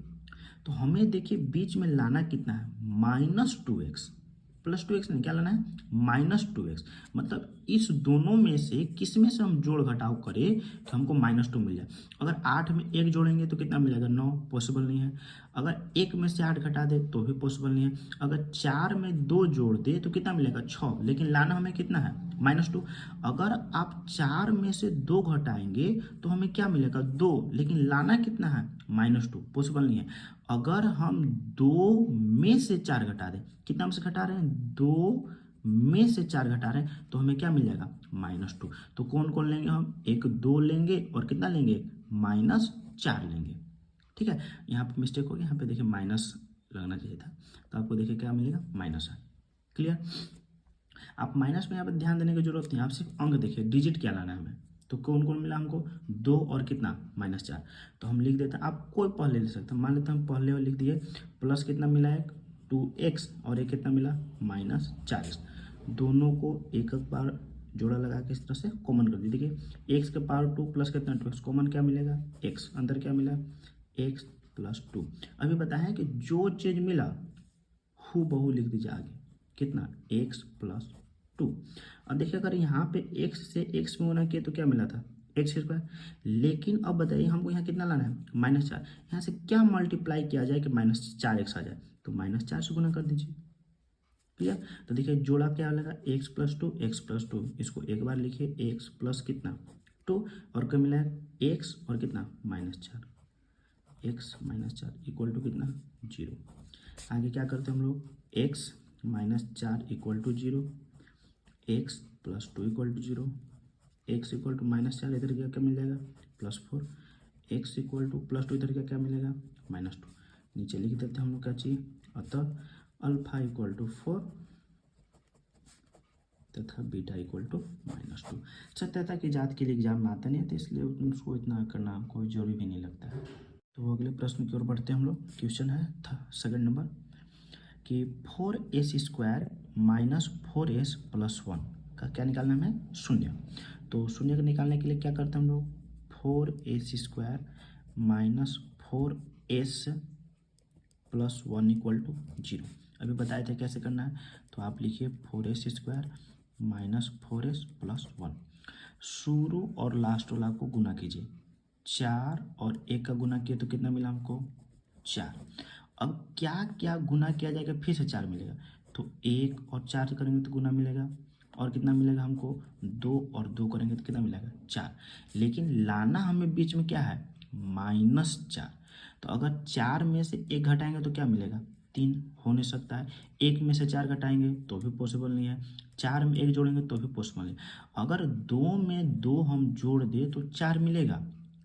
तो हमें देखिए बीच में लाना कितना है? -2x। +2x नहीं, क्या लाना है -2x। मतलब इस दोनों में से किस में से हम जोड़ घटाव करें तो हमको -2 मिल जाए। अगर 8 में 1 जोड़ेंगे तो कितना मिलेगा 9, पॉसिबल नहीं है। अगर 1 में से 8 घटा दे तो भी पॉसिबल नहीं है। अगर 4 में 2 जोड़ दे तो कितना मिलेगा 6, लेकिन लाना हमें कितना है -2। अगर आप 4 में से 2 घटाएंगे तो हमें क्या मिलेगा 2, लेकिन लाना कितना है -2, पॉसिबल नहीं है। अगर हम 2 में से 4 घटा दें, कितना में से घटा रहे हैं 2 में से 4 घटा रहे हैं तो हमें क्या मिल जाएगा -2। तो कौन कौन लेंगे हम, एक 2 लेंगे और कितना लेंगे -4 लेंगे। ठीक है, यहाँ पे मिस्टेक हो गया, यहाँ पे देखिए माइनस लगना चाहिए था, तो आपको देखिए क्या मिलेगा माइनस है। क्लियर। आप माइनस में यहाँ पे ध्यान देने की जरूरत नहीं, आप सिर्फ अंक देखिए डिजिट क्या लाना है हमें। तो कौन कौन मिला हमको 2 और कितना -4। तो हम लिख देते हैं, आप कोई पहले ले सकते हैं, मान लेते हैं हम पहले लिख दिए प्लस कितना मिला है 2x और एक कितना मिला -4x। दोनों को एक एक बार जोड़ा लगा के इस तरह से कॉमन कर दीजिए। देखिए x के पावर 2 प्लस कितना 2x, कॉमन क्या मिलेगा x, अंदर क्या मिला x + 2। अभी बताया कि जो चीज मिला हूबहू लिख दीजिए आगे, कितना x + 2। अब देखिए अगर यहाँ पे x से x में गुना किया तो क्या मिला था x²। लेकिन अब बताइए हमको यहाँ कितना लाना है -4। यहाँ से क्या मल्टीप्लाई किया जाए कि -4x आ जाए, तो -4 से गुना कर दीजिए। क्लियर। तो देखिए जोड़ा क्या लगा x + 2 x + 2, इसको एक बार लिखिए x प्लस कितना 2 और क्या मिला है x और कितना -4, x -4 इक्वल टू कितना 0। आगे क्या करते हैं हम लोग x -4 equal to 0, x + 2 equal to 0, x equal to -4 इधर क्या मिल जाएगा +4, x इक्वल टू +2 इधर क्या मिलेगा -2। नीचे लिख देते हैं हम लोग क्या चाहिए, अतः अल्फा इक्वल टू 4 तथा बीटा इक्वल टू -2। सत्यता की जात के लिए एग्जाम में आता नहीं है, तो इसलिए उसको इतना करना कोई जरूरी भी नहीं लगता है। तो अगले प्रश्न की ओर बढ़ते हैं हम लोग। क्वेश्चन है सेकंड नंबर कि 4s² - 4s + 1 का क्या निकालना है हमें शून्य। तो शून्य को निकालने के लिए क्या करते हैं हम लोग 4s² - 4s + 1 इक्वल टू 0। अभी बताए थे कैसे करना है, तो आप लिखिए 4s² - 4s + 1। शुरू और लास्ट वाला को गुना कीजिए, 4 और 1 का गुना किया तो कितना मिला हमको 4। अब क्या क्या गुना किया जाएगा फिर से 4 मिलेगा, तो 1 और 4 करेंगे तो गुना मिलेगा और कितना मिलेगा हमको 2 और 2 करेंगे तो कितना मिलेगा 4। लेकिन लाना हमें बीच में क्या है -4। तो अगर 4 में से 1 घटाएंगे तो क्या मिलेगा 3, हो नहीं सकता है। 1 में से 4 घटाएंगे तो भी पॉसिबल नहीं है, 4 में 1 जोड़ेंगे तो भी पॉसिबल नहीं। अगर 2 में 2 हम जोड़ दे तो 4 मिलेगा,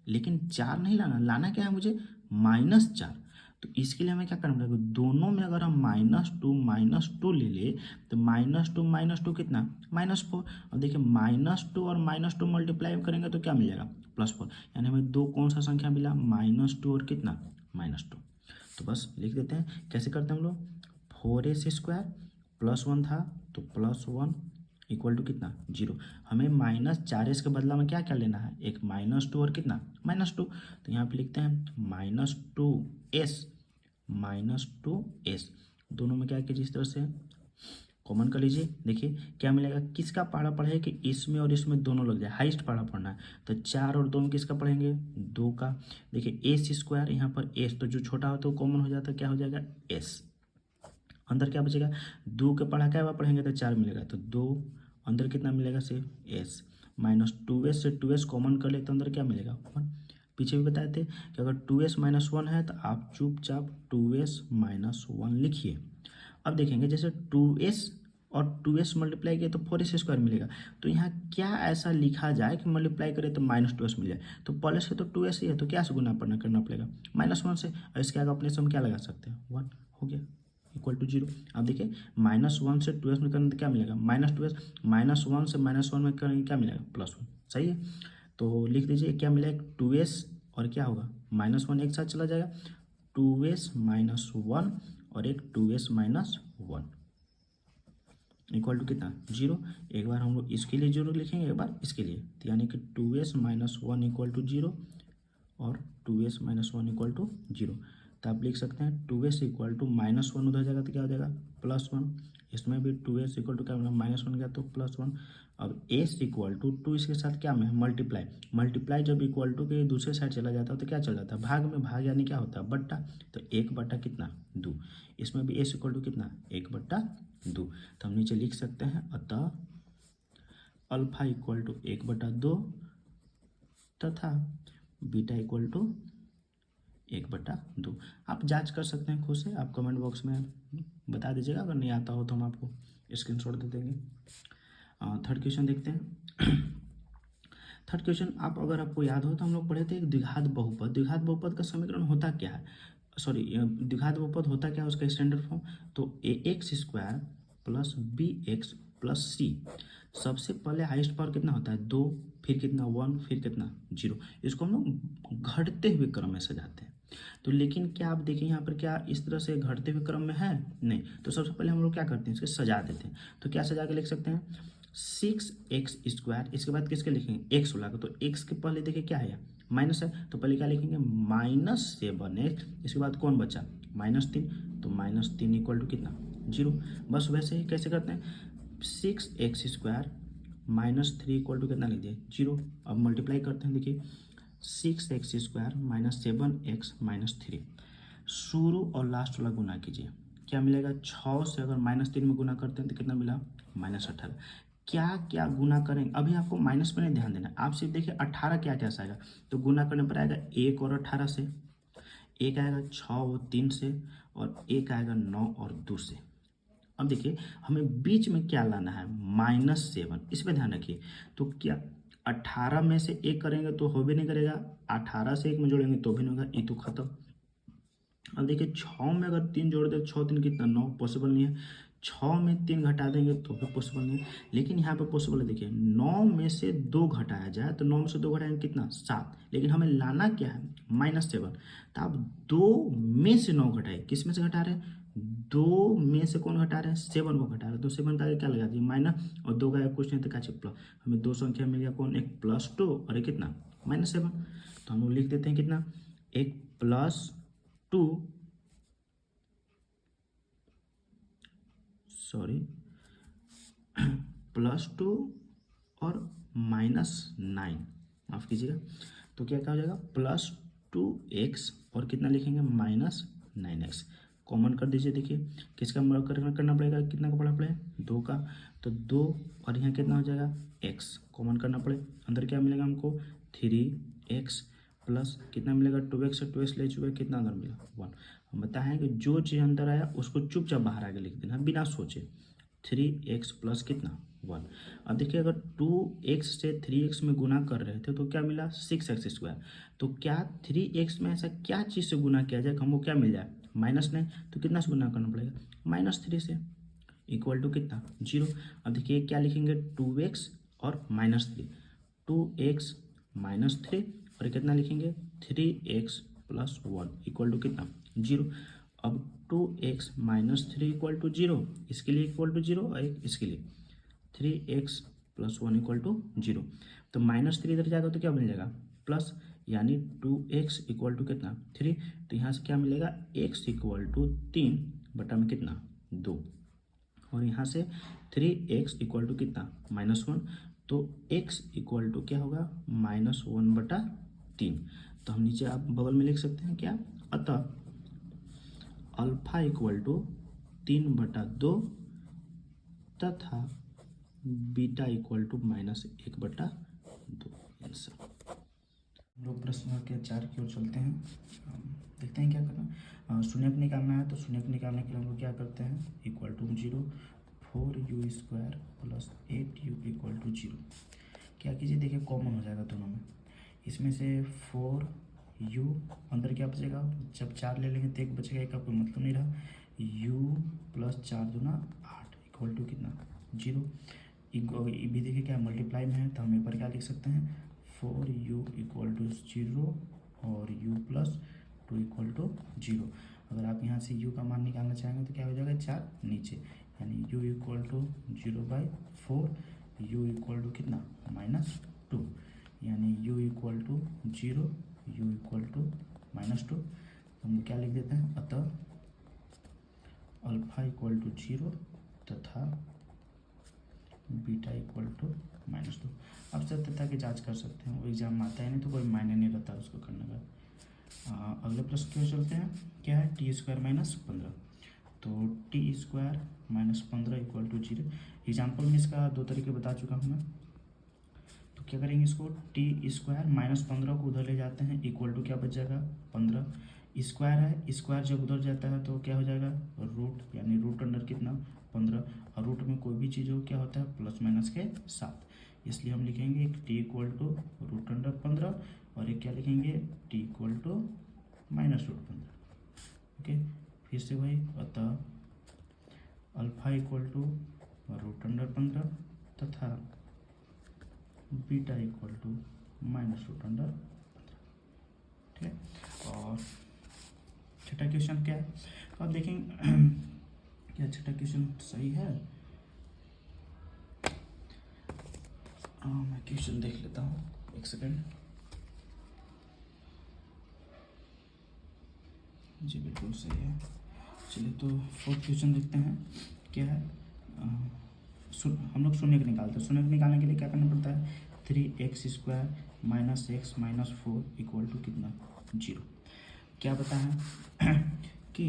लेकिन 4 नहीं लाना, लाना क्या है मुझे -4। तो इसके लिए हमें क्या करना पड़ेगा, दोनों में अगर हम -2 ले ले तो -2 कितना -4। और देखिए -2 और -2 मल्टीप्लाई करेंगे तो क्या मिलेगा +4, यानी हमें दो कौन सा संख्या मिला -2 और कितना -2। तो बस लिख देते हैं, कैसे करते हैं हम लोग 4s² + 1 था तो +1 इक्वल टू कितना 0। हमें -4s के बदला में क्या क्या लेना है एक -2 और कितना -2। तो यहाँ पे लिखते हैं -2s दोनों में क्या कीजिए इस तरह से कॉमन कर लीजिए। देखिए क्या मिलेगा, किसका पहाड़ा पढ़े कि इसमें और इसमें दोनों लग जाए, हाईएस्ट पहाड़ा पढ़ना है। तो 4 और 2 में किसका पढ़ेंगे 2 का। देखिए s², यहाँ पर s तो जो छोटा हो तो कॉमन हो जाता है, क्या हो जाएगा s। अंदर क्या बचेगा 2 के पढ़ा क्या पढ़ेंगे तो 4 मिलेगा, तो 2 अंदर कितना मिलेगा सिर्फ s। -2s से 2s कॉमन कर ले तो अंदर क्या मिलेगा 1। पीछे भी बताए थे कि अगर 2s - 1 है तो आप चुपचाप 2s - 1 लिखिए। अब देखेंगे जैसे 2s और 2s मल्टीप्लाई किया तो 4s² मिलेगा। तो यहाँ क्या ऐसा लिखा जाए कि मल्टीप्लाई करें तो -2s मिल जाए, तो प्लस है तो 2s ही है, तो क्या से गुना करना पड़ेगा -1 से, और इसके आगे अपने से हम क्या लगा सकते हैं 1 हो गया इक्वल टू 0। अब देखिए -1 से 2s में करेंगे तो क्या मिलेगा -2s, -1 से -1 में करेंगे क्या मिलेगा +1। सही है, तो लिख दीजिए क्या मिलेगा 2s और क्या होगा -1 एक साथ चला जाएगा 2s - 1 और एक 2s - 1 इक्वल टू कितना 0। एक बार हम लोग इसके लिए 0 लिखेंगे, एक बार इसके लिए, तो यानी कि 2s - 1 इक्वल टू 0 और 2s - 1 इक्वल टू 0। तो आप लिख सकते हैं 2s इक्वल टू -1, उधर जाएगा तो क्या हो जाएगा +1, इसमें भी 2s इक्वल टू क्या होगा -1 गया तो +1। अब s इक्वल टू 2 इसके साथ क्या में मल्टीप्लाई जब इक्वल टू के दूसरे साइड चला जाता है तो क्या चल जाता है भाग में, भाग यानी क्या होता है बट्टा, तो 1 बटा कितना 2, इसमें भी s इक्वल टू कितना 1/2, तो हम नीचे लिख सकते हैं अतः अल्फा इक्वल टू 1/2 तथा बीटा इक्वल टू 1/2। आप जांच कर सकते हैं खुद से, आप कमेंट बॉक्स में बता दीजिएगा, अगर नहीं आता हो तो हम आपको स्क्रीनशॉट दे देंगे। थर्ड क्वेश्चन देखते हैं। थर्ड क्वेश्चन अगर आपको याद हो तो हम लोग पढ़े थे एक द्विघात बहुपद का समीकरण होता क्या है, सॉरी द्विघात बहुपद होता क्या है उसका स्टैंडर्ड फॉर्म, तो ax² plus bx plus c, सबसे पहले हाईएस्ट पावर कितना होता है 2, फिर कितना 1, फिर कितना 0, इसको हम लोग घटते हुए क्रम में सजाते हैं। तो लेकिन क्या आप देखिए यहाँ पर क्या इस तरह से घटते हुए क्रम में है नहीं, तो सबसे पहले हम लोग क्या करते हैं इसको सजा देते हैं। तो क्या सजा के लिख सकते हैं 6x², इसके बाद किसके लिखेंगे x वाला, तो x के पहले देखिए क्या है माइनस है, तो पहले क्या लिखेंगे -7x, इसके बाद कौन बचा -3, तो -3 इक्वल टू कितना 0। बस वैसे ही कैसे करते हैं 6x² -3 इक्वल टू कितना लिख दिए 0। अब मल्टीप्लाई करते हैं, देखिए 6x² -7x -3, शुरू और लास्ट वाला गुना कीजिए, क्या मिलेगा 6 से अगर -3 में गुना करते हैं तो कितना मिला -18। क्या क्या गुना करेंगे अभी आपको माइनस पर नहीं ध्यान देना, आप सिर्फ देखिए 18 क्या क्या आएगा, तो गुना करने पर आएगा 1 और 18 से, एक आएगा 6 और 3 से, और एक आएगा 9 और 2 से। अब देखिए हमें बीच में क्या लाना है -7, इस पर ध्यान रखिए। तो क्या 18 में से 1 करेंगे तो हो भी नहीं करेगा, 18 से 1 में जोड़ेंगे तो भी नहीं होगा, ये तो खत्म। अब देखिए 6 में अगर 3 जोड़ दे 6 3 कितना 9, पॉसिबल नहीं है। 6 में 3 घटा देंगे तो भी पॉसिबल नहीं है, लेकिन यहाँ पे पॉसिबल है। देखिए 9 में से 2 घटाया जाए तो 9 में से 2 घटाएंगे कितना 7, लेकिन हमें लाना क्या है -7। तो आप 2 में से 9 घटाए, किस में से घटा रहे हैं 2 में से कौन घटा रहे हैं 7 को घटा रहे हैं, तो 7 का आगे क्या लगा दिए माइनस, और 2 का कुछ नहीं तो क्या प्लस, हमें 2 संख्या मिल गया कौन, एक +2 और एक कितना -7। तो हम लोग लिख देते हैं कितना एक +2 +2 और -9, माफ कीजिएगा, तो क्या क्या हो जाएगा +2x और कितना लिखेंगे -9x, कॉमन कर दीजिए। देखिए किसका करना पड़ेगा, कितना का पड़ा पड़ेगा 2 का, तो 2 और यहाँ कितना हो जाएगा x, कॉमन करना पड़े, अंदर क्या मिलेगा हमको 3x प्लस कितना मिलेगा 2x से 2x ले चुके कितना अंदर मिला 1। हम बताएं कि जो चीज़ अंदर आया उसको चुपचाप बाहर आके लिख देना बिना सोचे, 3x प्लस कितना 1। अब देखिए अगर 2x से 3x में गुना कर रहे थे तो क्या मिला 6x², तो क्या 3x में ऐसा क्या चीज़ से गुना किया जाए हमको क्या मिल जाए -9, तो कितना से गुना करना पड़ेगा -3 से, इक्वल टू कितना 0। अब देखिए क्या लिखेंगे 2x और -3, 2x -3 और कितना लिखेंगे 3x प्लस 1 इक्वल टू कितना 0। अब 2x -3 इक्वल टू 0, इसके लिए इक्वल टू 0 और एक इसके लिए 3x प्लस 1 इक्वल टू 0। तो -3 इधर जाएगा तो क्या मिल जाएगा प्लस, यानी 2x इक्वल टू कितना 3, तो यहाँ से क्या मिलेगा x इक्वल टू 3 बटा में कितना 2, और यहाँ से 3x इक्वल टू कितना -1, तो x इक्वल टू क्या होगा -1/3। तो हम नीचे आप बगल में लिख सकते हैं क्या, अतः अल्फा इक्वल टू 3/2 तथा बीटा इक्वल टू -1/2। आंसर। हम लोग प्रश्न के 4 की ओर चलते हैं, देखते हैं क्या करना। शून्यक निकालना है, तो शून्यक निकालने के लिए हम लोग क्या करते हैं equal to 0, 4u² plus 8u equal to 0। क्या कीजिए देखिए कॉमन हो जाएगा दोनों में, इसमें से 4u अंदर क्या बचेगा, जब 4 ले लेंगे तो 1 बचेगा, एक का कोई मतलब नहीं रहा, u प्लस 4 दूना 8 इक्वल टू कितना 0। भी देखिए क्या मल्टीप्लाई में है, तो हम एक बार क्या लिख सकते हैं 4u इक्वल टू 0 और u प्लस 2 इक्वल टू 0। अगर आप यहाँ से u का मान निकालना चाहेंगे तो क्या हो जाएगा 4 नीचे, यानी u equal to 0/4, u equal to कितना -2, यानी u equal to 0, u equal to -2। तो हम क्या लिख देते हैं, अतः अल्फा इक्वल टू 0 तथा बीटा इक्वल टू -2। अब सत्यता की जांच कर सकते हैं, वो एग्जाम में आता है नहीं तो कोई मायने नहीं रहता उसको करने का। अगले प्रश्न की ओर चलते हैं। क्या है, टी स्क्वायर माइनस 15। तो t square minus 15 equal to 0। Example में इसका दो तरीके बता चुका हूँ मैं। तो क्या करेंगे, इसको टी स्क्वायर माइनस 15 को उधर ले जाते हैं, इक्वल टू क्या बच जाएगा 15। स्क्वायर है, स्क्वायर जब उधर जाता है तो क्या हो जाएगा रूट, यानी रूट अंडर कितना 15। और रूट में कोई भी चीज़ हो क्या होता है प्लस माइनस के साथ, इसलिए हम लिखेंगे एक t equal to root under 15 और एक क्या लिखेंगे t equal to minus root 15। Okay, फिर से वही, अतः alpha equal to root under 15 तथा beta equal to minus root under 15। ठीक है, और छठा क्वेश्चन क्या है, तो आप देखेंगे क्या छठा क्वेश्चन सही है। मैं क्वेश्चन देख लेता हूँ, एक सेकेंड। जी बिल्कुल सही है। चलिए तो फोर्थ क्वेश्चन देखते हैं क्या है। हम लोग शून्य को निकालते हैं, शून्य को निकालने के लिए क्या करना पड़ता है, 3x² minus x minus 4 equal to कितना 0। क्या पता है कि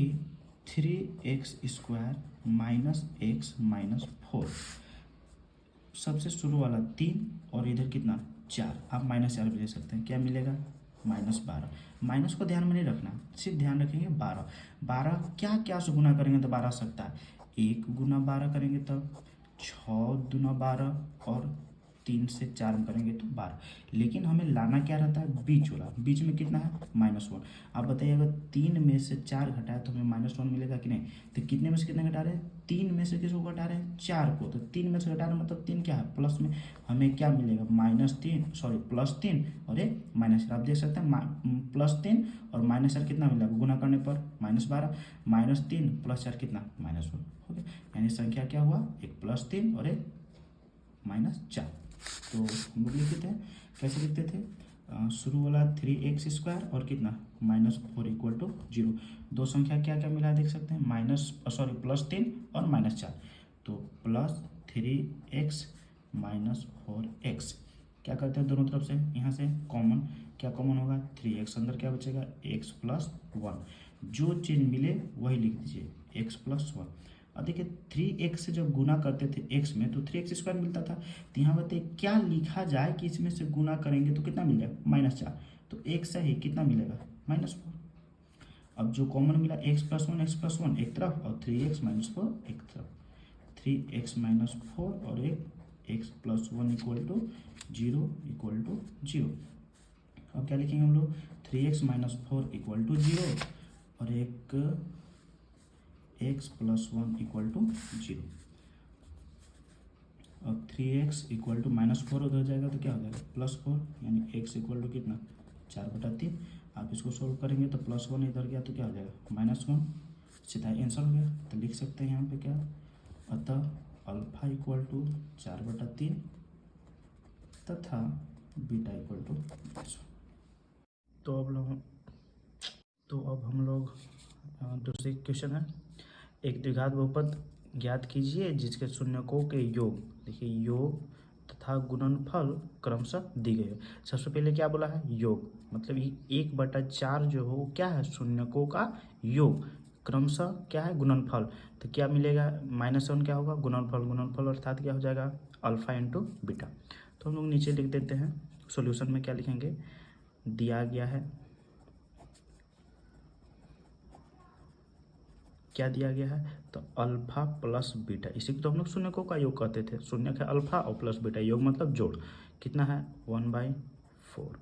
3x² माइनस एक्स माइनस 4, सबसे शुरू वाला 3 और इधर कितना 4, आप -4 भी ले सकते हैं, क्या मिलेगा -12। माइनस को ध्यान में नहीं रखना, सिर्फ ध्यान रखेंगे 12। 12 क्या क्या से गुना करेंगे तो 12 आ सकता है, 1 गुना 12 करेंगे तब, 6 दूना 12 और 3 से 4 में करेंगे तो 12। लेकिन हमें लाना क्या रहता है बीच वाला, बीच में कितना है -1। आप बताइए अगर 3 में से 4 घटाए तो हमें -1 मिलेगा कि नहीं। तो कितने में से कितने घटा रहे हैं, 3 में से किसको घटा रहे हैं 4 को। तो 3 में से घटा रहे हैं मतलब 3 क्या है प्लस में, हमें क्या मिलेगा +3 और एक -4। आप देख सकते हैं +3 और -4 कितना मिलेगा गुना करने पर -12, -3 + 4 कितना -1। ओके, यानी संख्या क्या हुआ एक +3 और एक -4। तो हम लोग लिखते थे, कैसे लिखते थे, शुरू वाला 3x² और कितना -4 इक्वल टू 0। दो संख्या क्या क्या मिला देख सकते हैं, +3 और -4। तो +3x -4x क्या करते हैं दोनों तरफ से, यहाँ से कॉमन, क्या कॉमन होगा 3x, अंदर क्या बचेगा x + 1। जो चीज़ मिले वही लिख दीजिए x + 1। अब देखिए 3x से जब गुना करते थे x में तो 3x² मिलता था। तो यहाँ बताइए क्या लिखा जाए कि इसमें से गुना करेंगे तो कितना मिल जाएगा -4। तो एक सही कितना मिलेगा -4। अब जो कॉमन मिला x + 1 एक तरफ और 3x - 4 एक तरफ, 3x - 4 और एक x + 1 इक्वल टू 0 अब क्या लिखेंगे हम लोग 3x - 4 इक्वल टू 0 और एक x + 1 इक्वल टू 0। अब 3x इक्वल टू -4 उधर जाएगा तो क्या हो जाएगा +4, यानी x इक्वल टू कितना 4/3। आप इसको सोल्व करेंगे तो +1 इधर गया तो क्या हो जाएगा -1, सीधा आंसर हो गया। तो लिख सकते हैं यहाँ पे क्या, अतः अल्फा इक्वल टू 4/3 तथा बीटा इक्वल टू 1। तो अब हम लोग दूसरी क्वेश्चन है, एक द्विघात बहुपद ज्ञात कीजिए जिसके शून्यकों के योग, देखिए योग तथा गुणनफल क्रमशः दी गई है। सबसे पहले क्या बोला है योग, मतलब ये 1/4 जो हो क्या है शून्यकों का योग, क्रमशः क्या है गुणनफल। तो क्या मिलेगा -1 क्या होगा गुणनफल अर्थात क्या हो जाएगा अल्फा इंटू बीटा। तो हम लोग नीचे लिख देते हैं, सॉल्यूशन में क्या लिखेंगे, दिया गया है, क्या दिया गया है तो अल्फा प्लस बीटा, इसी को तो हम लोग शून्यकों का योग कहते थे। शून्य है अल्फा और प्लस बीटा, योग मतलब जोड़, कितना है 1/4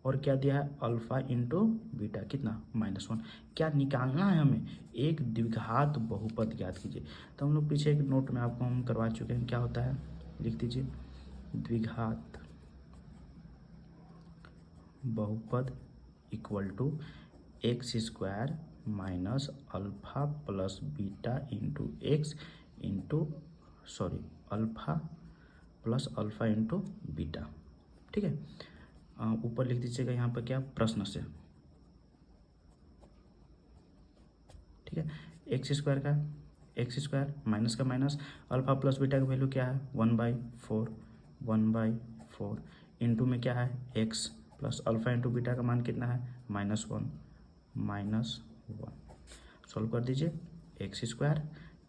और क्या दिया है अल्फा इंटू बीटा कितना -1। क्या निकालना है हमें, एक द्विघात बहुपद ज्ञात कीजिए। तो हम लोग पीछे एक नोट में आपको हम करवा चुके हैं, क्या होता है लिख दीजिए, द्विघात बहुपद equal to x² minus alpha plus beta into x into alpha plus alpha into beta. ठीक है, ऊपर लिख दीजिएगा यहाँ पर क्या प्रश्न से, ठीक है। एक्स स्क्वायर माइनस का माइनस, अल्फा प्लस बीटा का वैल्यू क्या है 1/4 इंटू में क्या है x plus alpha into beta का मान कितना है -1 सॉल्व कर दीजिए। एक्स स्क्वायर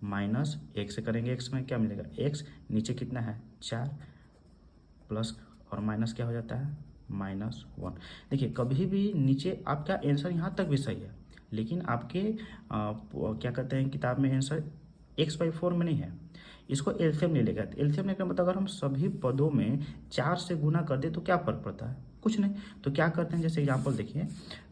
माइनस एक से करेंगे एक्स में क्या मिलेगा एक्स, नीचे कितना है 4 प्लस और माइनस क्या हो जाता है -1। देखिए कभी भी नीचे आपका आंसर यहाँ तक भी सही है, लेकिन आपके क्या कहते हैं किताब में आंसर x/4 में नहीं है, इसको एलसीएम ले लेगा। एलसीएम लेने का मतलब अगर हम सभी पदों में 4 से गुना कर दे तो क्या फर्क पड़ता है, कुछ नहीं। तो क्या करते हैं, जैसे एग्जांपल देखिए,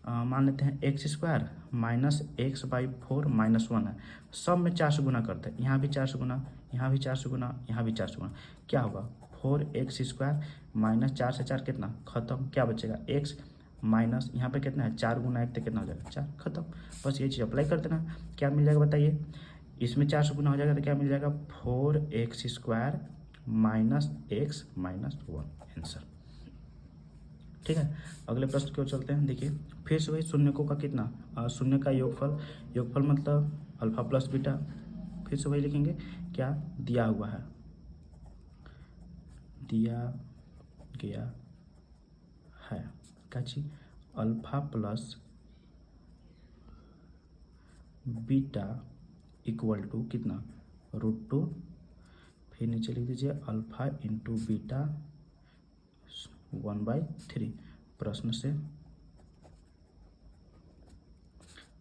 मान लेते हैं एक्स स्क्वायर माइनस x/4 -1 है, सब में 4 से गुना करते हैं, यहाँ भी 4 से गुना, यहाँ भी 4 से गुना, यहाँ भी 4 से गुना, क्या होगा 4x² माइनस 4 से 4 कितना खत्म, क्या बचेगा x माइनस यहाँ पे कितना है 4 गुना 1 तो कितना हो जाएगा 4 खत्म। बस ये चीज़ अप्लाई कर देना, क्या मिल जाएगा बताइए, इसमें 4 से गुना हो जाएगा तो क्या मिल जाएगा 4x² माइनस x -1 आंसर। ठीक है, अगले प्रश्न की ओर चलते हैं। देखिए फिर से वही शून्यकों का कितना शून्य का योगफल मतलब अल्फा प्लस बीटा, फिर से वही लिखेंगे क्या दिया हुआ है, दिया गया है क्या चीज alpha plus beta equal to कितना √2, फिर नीचे लिख दीजिए अल्फा इंटू बीटा 1/3। प्रश्न से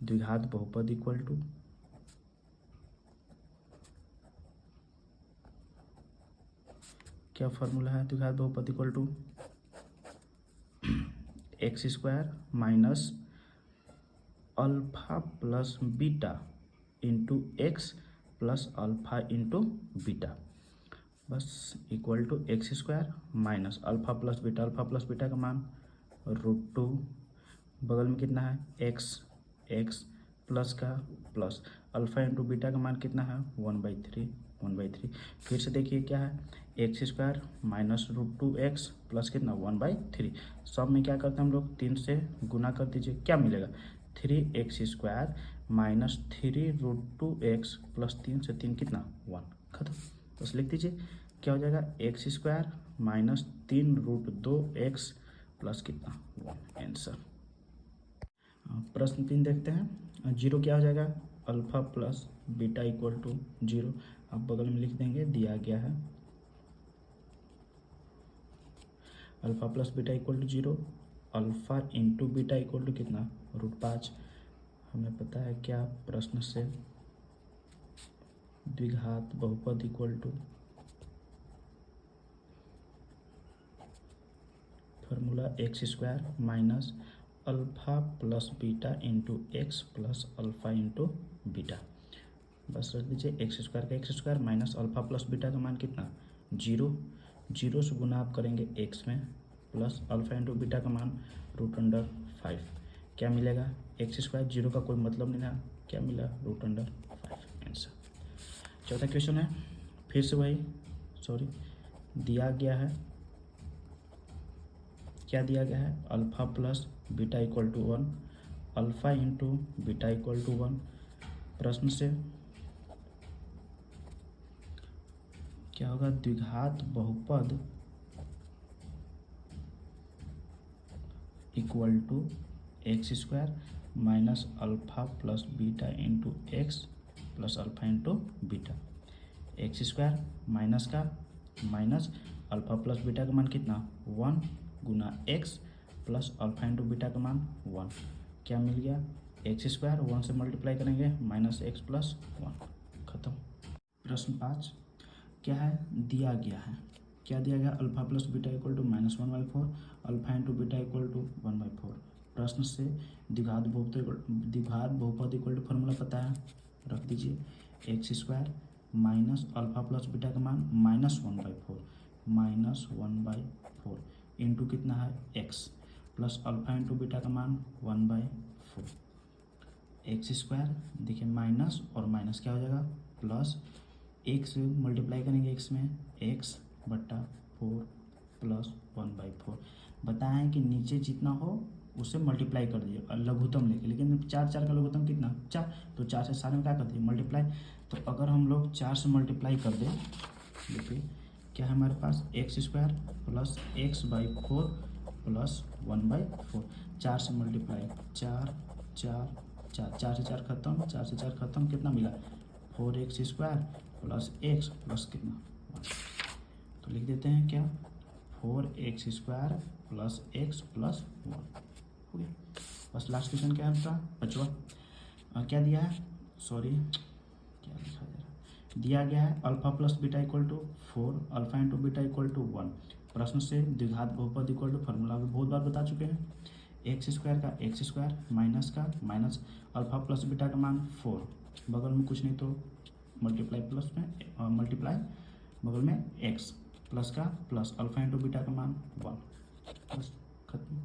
द्विघात बहुपद इक्वल टू क्या फॉर्मूला है, द्विघात बहुपद equal to x² minus alpha plus beta into x plus alpha into beta, बस equal to x² minus alpha plus beta का मान √2, बगल में कितना है x प्लस का प्लस अल्फा इंटू बीटा का मान कितना है 1/3। फिर से देखिए क्या है x² माइनस √2x प्लस कितना 1/3, सब में क्या करते हैं हम लोग 3 से गुना कर दीजिए, क्या मिलेगा 3x² माइनस 3√2x प्लस 3 से 3 कितना 1 खत्म। बस लिख दीजिए क्या हो जाएगा x² माइनस 3√2x प्लस कितना 1 आंसर। प्रश्न 3 देखते हैं, 0 क्या हो जाएगा alpha plus beta equal to 0, अब बगल में लिख देंगे दिया गया है alpha plus beta equal to 0, alpha into beta equal to कितना √5, हमें पता है क्या प्रश्न से द्विघात बहुपद equal to formula x² minus alpha plus beta into x plus alpha into beta, बस रख दीजिए x² का x² minus alpha plus beta का मान कितना 0 से गुना आप करेंगे x में प्लस अल्फा इंटू बीटा का मान √5, क्या मिलेगा x², 0 का कोई मतलब नहीं था, क्या मिला √5 आंसर। चौथा क्वेश्चन है, फिर से वही दिया गया है, क्या दिया गया है alpha plus beta equal to 1, alpha into beta equal to 1, प्रश्न से क्या होगा द्विघात बहुपद equal to x² minus alpha plus beta into x plus alpha into beta, x² minus का माइनस अल्फा प्लस बीटा का मान कितना 1 गुना x plus alpha into beta का मान 1, क्या मिल गया x² 1 से मल्टीप्लाई करेंगे -x प्लस 1 खत्म। प्रश्न 5 क्या है दिया गया है, क्या दिया गया alpha plus beta equal to -1/4, alpha into beta equal to 1/4, प्रश्न से द्विघात बहुपद इक्वल टू फॉर्मूला पता है, रख दीजिए x² minus alpha plus beta का मान -1/4 इंटू कितना है x plus alpha into beta का मान 1/4, x² देखिए माइनस और माइनस क्या हो जाएगा प्लस, एक से मल्टीप्लाई करेंगे x में x/4 प्लस 1/4, बताएं कि नीचे जितना हो उससे मल्टीप्लाई कर दीजिए लघुत्तम लेके, लेकिन 4 का लघुत्तम कितना 4, तो 4 से सारे में क्या करते हैं मल्टीप्लाई। तो अगर हम लोग 4 से मल्टीप्लाई कर दें, देखिए क्या है हमारे पास x square plus x by 4 plus 1/4। 4 से मल्टीप्लाई 4 4 4, 4 से 4 खत्म, 4 से 4 खत्म, कितना मिला 4x square plus x plus कितना 1। तो लिख देते हैं क्या 4x square plus x plus 1 हो गया। बस लास्ट क्वेश्चन क्या है आपका 5वां। क्या दिया है, सॉरी क्या लिखा जा रहा है, दिया गया है alpha plus beta equal to 4, alpha into beta equal to 1। प्रश्न से द्विघात बहुपद इक्वल टू फार्मूला भी बहुत बार बता चुके हैं। एक्स स्क्वायर का एक्स स्क्वायर माइनस का माइनस अल्फा प्लस बीटा का मान 4, बगल में कुछ नहीं तो मल्टीप्लाई प्लस में मल्टीप्लाई बगल में एक्स प्लस का प्लस अल्फा इंटू बीटा का मान 1, बस खत्म।